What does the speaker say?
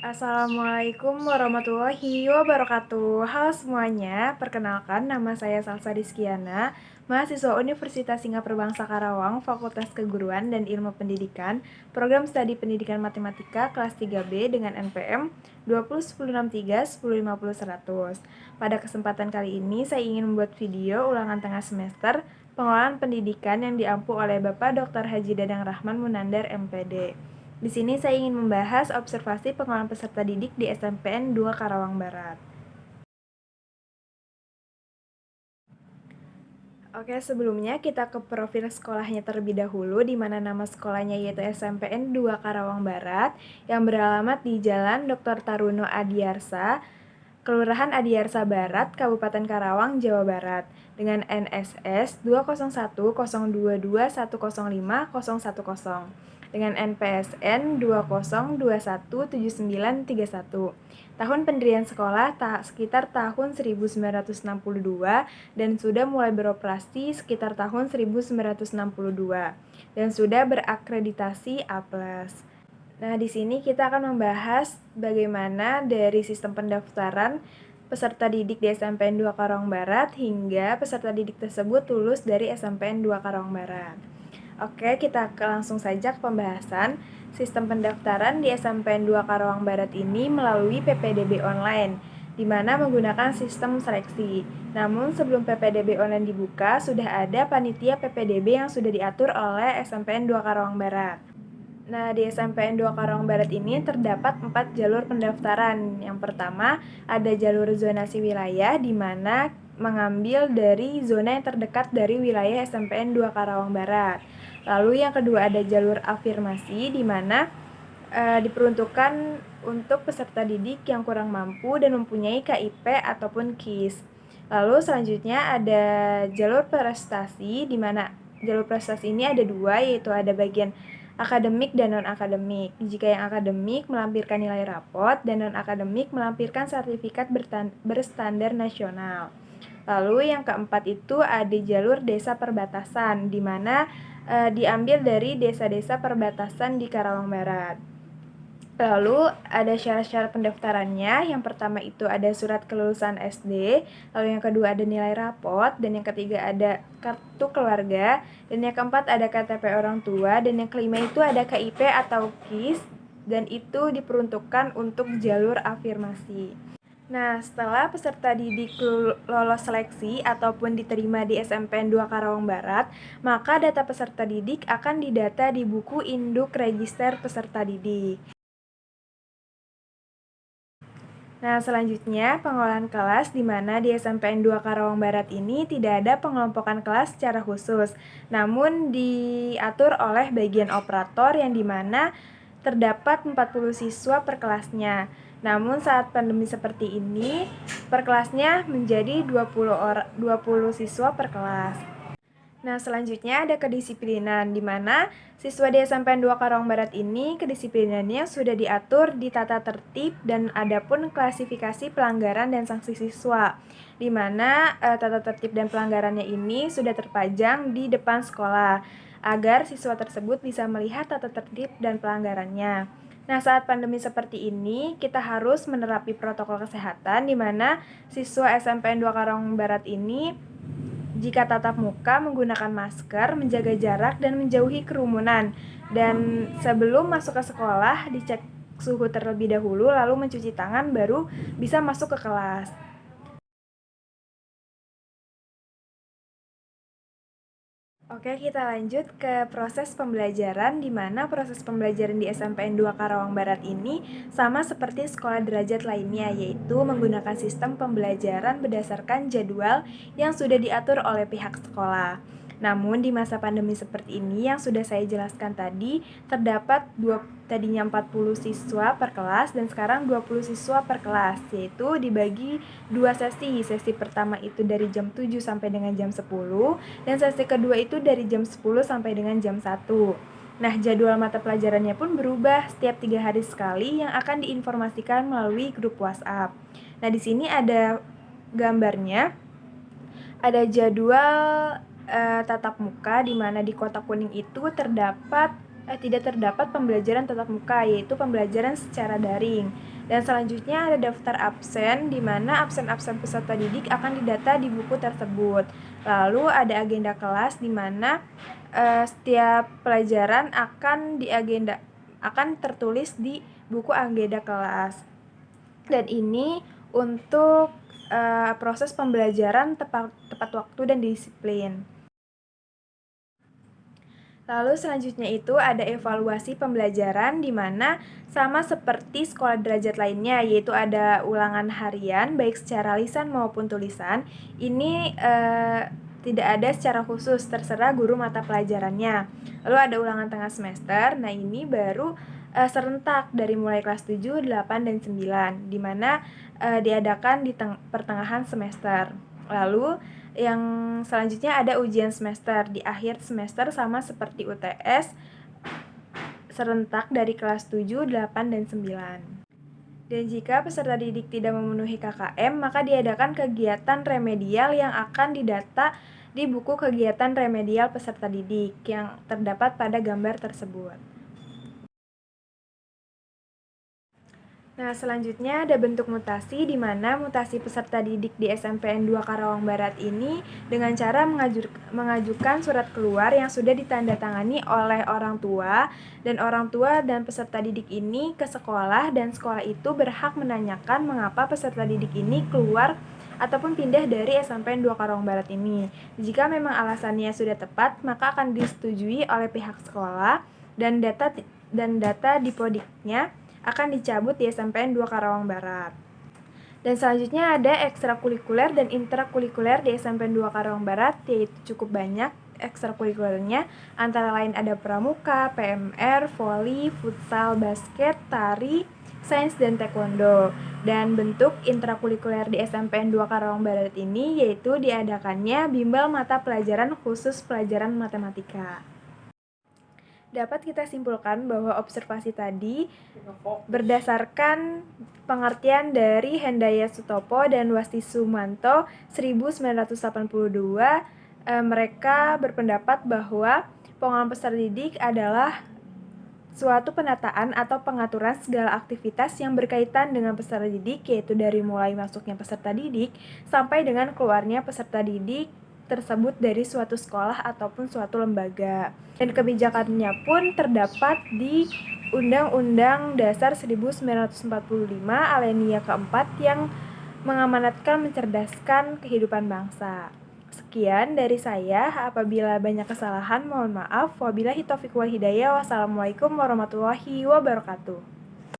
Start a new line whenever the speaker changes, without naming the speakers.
Assalamualaikum warahmatullahi wabarakatuh. Halo semuanya, perkenalkan nama saya Salsa Rizkiana, mahasiswa Universitas Singapura Bangsa Karawang, Fakultas Keguruan dan Ilmu Pendidikan, Program Studi Pendidikan Matematika kelas 3B dengan NPM 201063 1050 100. Pada kesempatan kali ini saya ingin membuat video ulangan tengah semester pengelolaan pendidikan yang diampu oleh Bapak Dr. Haji Dadang Rahman Munandar MPD. Di sini saya ingin membahas observasi pengelolaan peserta didik di SMPN 2 Karawang Barat. Oke, sebelumnya kita ke profil sekolahnya terlebih dahulu, di mana nama sekolahnya yaitu SMPN 2 Karawang Barat, yang beralamat di Jalan Dr. Taruno Adiarsa, Kelurahan Adiarsa Barat, Kabupaten Karawang, Jawa Barat, dengan NSS 2010221051010, dengan NPSN 20217931. Tahun pendirian sekolah sekitar tahun 1962 dan sudah mulai beroperasi sekitar tahun 1962 dan sudah berakreditasi A+. Nah, di sini kita akan membahas bagaimana dari sistem pendaftaran peserta didik di SMPN 2 Karawang Barat hingga peserta didik tersebut lulus dari SMPN 2 Karawang Barat. Oke, kita langsung saja ke pembahasan. Sistem pendaftaran di SMPN 2 Karawang Barat ini melalui PPDB online, di mana menggunakan sistem seleksi. Namun sebelum PPDB online dibuka, sudah ada panitia PPDB yang sudah diatur oleh SMPN 2 Karawang Barat. Nah, di SMPN 2 Karawang Barat ini terdapat 4 jalur pendaftaran. Yang pertama, ada jalur zonasi wilayah, di mana mengambil dari zona yang terdekat dari wilayah SMPN 2 Karawang Barat. Lalu yang kedua ada jalur afirmasi, di mana diperuntukkan untuk peserta didik yang kurang mampu dan mempunyai KIP ataupun KIS. Lalu selanjutnya ada jalur prestasi, di mana jalur prestasi ini ada dua, yaitu ada bagian akademik dan non-akademik. Jika yang akademik melampirkan nilai rapot dan non-akademik melampirkan sertifikat berstandar nasional. Lalu yang keempat itu ada jalur desa perbatasan, di mana diambil dari desa-desa perbatasan di Karawang Barat. Lalu ada syarat-syarat pendaftarannya. Yang pertama itu ada surat kelulusan SD, lalu yang kedua ada nilai rapot, dan yang ketiga ada kartu keluarga, dan yang keempat ada KTP orang tua, dan yang kelima itu ada KIP atau KIS, dan itu diperuntukkan untuk jalur afirmasi. Nah, setelah peserta didik lolos seleksi ataupun diterima di SMPN 2 Karawang Barat, maka data peserta didik akan didata di buku induk register peserta didik. Nah, selanjutnya pengelolaan kelas, di mana di SMPN 2 Karawang Barat ini tidak ada pengelompokan kelas secara khusus, namun diatur oleh bagian operator yang dimana terdapat 40 siswa per kelasnya. Namun saat pandemi seperti ini, per kelasnya menjadi 20 siswa per kelas. Nah, selanjutnya ada kedisiplinan, di mana siswa di SMPN 2 Karawang Barat ini kedisiplinannya sudah diatur di tata tertib dan ada pun klasifikasi pelanggaran dan sanksi siswa, di mana tata tertib dan pelanggarannya ini sudah terpajang di depan sekolah agar siswa tersebut bisa melihat tata tertib dan pelanggarannya. Nah, saat pandemi seperti ini, kita harus menerapi protokol kesehatan, di mana siswa SMPN 2 Karawang Barat ini jika tatap muka menggunakan masker, menjaga jarak, dan menjauhi kerumunan. Dan sebelum masuk ke sekolah, dicek suhu terlebih dahulu, lalu mencuci tangan, baru bisa masuk ke kelas. Oke, kita lanjut ke proses pembelajaran, di mana proses pembelajaran di SMPN 2 Karawang Barat ini sama seperti sekolah derajat lainnya, yaitu menggunakan sistem pembelajaran berdasarkan jadwal yang sudah diatur oleh pihak sekolah. Namun di masa pandemi seperti ini yang sudah saya jelaskan tadi, terdapat tadinya 40 siswa per kelas dan sekarang 20 siswa per kelas, yaitu dibagi dua sesi. Sesi pertama itu dari jam 7 sampai dengan jam 10 dan sesi kedua itu dari jam 10 sampai dengan jam 1. Nah, jadwal mata pelajarannya pun berubah setiap 3 hari sekali yang akan diinformasikan melalui grup WhatsApp. Nah, di sini ada gambarnya. Ada jadwal tatap muka, di mana di kotak kuning itu terdapat tidak terdapat pembelajaran tatap muka, yaitu pembelajaran secara daring. Dan selanjutnya ada daftar absen, di mana absen-absen peserta didik akan didata di buku tersebut. Lalu ada agenda kelas, di mana setiap pelajaran akan tertulis di buku agenda kelas. Dan ini untuk proses pembelajaran tepat waktu dan disiplin. Lalu selanjutnya itu ada evaluasi pembelajaran, di mana sama seperti sekolah derajat lainnya, yaitu ada ulangan harian baik secara lisan maupun tulisan. Ini tidak ada secara khusus, terserah guru mata pelajarannya. Lalu ada ulangan tengah semester. Nah, ini baru serentak dari mulai kelas 7, 8, dan 9, di mana diadakan di pertengahan semester. Lalu yang selanjutnya ada ujian semester di akhir semester, sama seperti UTS, serentak dari kelas 7, 8, dan 9. Dan jika peserta didik tidak memenuhi KKM, maka diadakan kegiatan remedial yang akan didata di buku kegiatan remedial peserta didik yang terdapat pada gambar tersebut. Nah, selanjutnya ada bentuk mutasi, di mana mutasi peserta didik di SMPN 2 Karawang Barat ini dengan cara mengajukan surat keluar yang sudah ditandatangani oleh orang tua dan peserta didik ini ke sekolah, dan sekolah itu berhak menanyakan mengapa peserta didik ini keluar ataupun pindah dari SMPN 2 Karawang Barat ini. Jika memang alasannya sudah tepat, maka akan disetujui oleh pihak sekolah, dan data dipodiknya akan dicabut di SMPN 2 Karawang Barat. Dan selanjutnya ada ekstrakurikuler dan intrakurikuler di SMPN 2 Karawang Barat, yaitu cukup banyak ekstrakurikulernya, antara lain ada pramuka, PMR, voli, futsal, basket, tari, sains, dan taekwondo. Dan bentuk intrakurikuler di SMPN 2 Karawang Barat ini yaitu diadakannya bimbel mata pelajaran khusus pelajaran matematika. Dapat kita simpulkan bahwa observasi tadi berdasarkan pengertian dari Hendaya Sutopo dan Wasti Sumanto 1982, mereka berpendapat bahwa pengelolaan peserta didik adalah suatu penataan atau pengaturan segala aktivitas yang berkaitan dengan peserta didik, yaitu dari mulai masuknya peserta didik sampai dengan keluarnya peserta didik tersebut dari suatu sekolah ataupun suatu lembaga. Dan kebijakannya pun terdapat di Undang-Undang Dasar 1945 alinea keempat yang mengamanatkan mencerdaskan kehidupan bangsa. Sekian dari saya, apabila banyak kesalahan mohon maaf. Wabillahi taufiq wal hidayah. Wassalamualaikum warahmatullahi wabarakatuh.